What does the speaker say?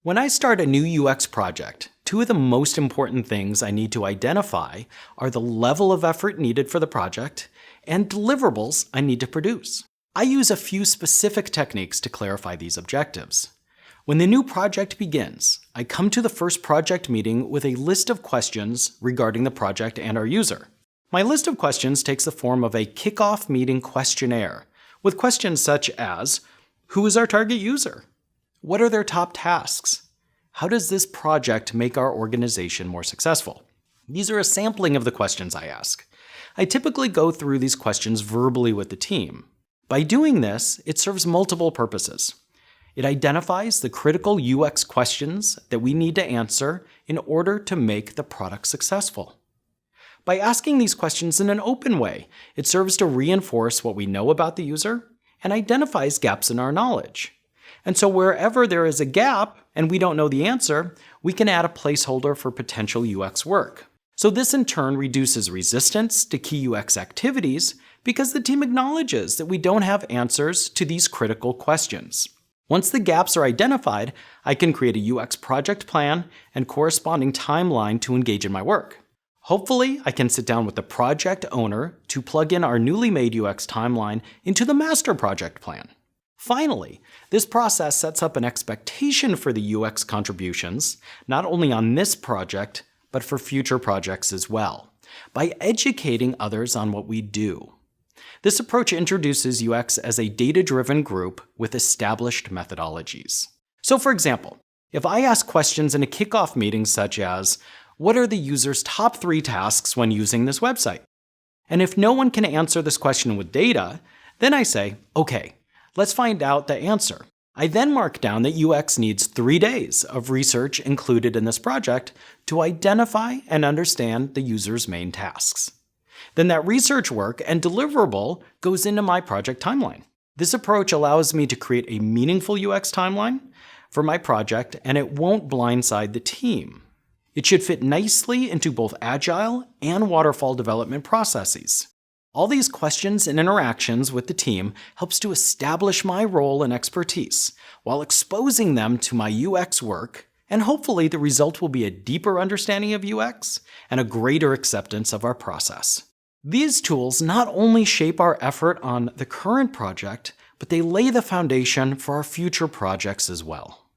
When I start a new UX project, two of the most important things I need to identify are the level of effort needed for the project and deliverables I need to produce. I use a few specific techniques to clarify these objectives. When the new project begins, I come to the first project meeting with a list of questions regarding the project and our user. My list of questions takes the form of a kickoff meeting questionnaire, with questions such as, who is our target user? What are their top tasks? How does this project make our organization more successful? These are a sampling of the questions I ask. I typically go through these questions verbally with the team. By doing this, it serves multiple purposes. It identifies the critical UX questions that we need to answer in order to make the product successful. By asking these questions in an open way, it serves to reinforce what we know about the user and identifies gaps in our knowledge. And so wherever there is a gap and we don't know the answer, we can add a placeholder for potential UX work. So this in turn reduces resistance to key UX activities because the team acknowledges that we don't have answers to these critical questions. Once the gaps are identified, I can create a UX project plan and corresponding timeline to engage in my work. Hopefully, I can sit down with the project owner to plug in our newly made UX timeline into the master project plan. Finally, this process sets up an expectation for the UX contributions, not only on this project, but for future projects as well, by educating others on what we do. This approach introduces UX as a data-driven group with established methodologies. So for example, if I ask questions in a kickoff meeting such as, what are the user's top 3 tasks when using this website? And if no one can answer this question with data, then I say, okay, let's find out the answer. I then mark down that UX needs 3 days of research included in this project to identify and understand the user's main tasks. Then that research work and deliverable goes into my project timeline. This approach allows me to create a meaningful UX timeline for my project, and it won't blindside the team. It should fit nicely into both agile and waterfall development processes. All these questions and interactions with the team helps to establish my role and expertise while exposing them to my UX work, and hopefully the result will be a deeper understanding of UX and a greater acceptance of our process. These tools not only shape our effort on the current project, but they lay the foundation for our future projects as well.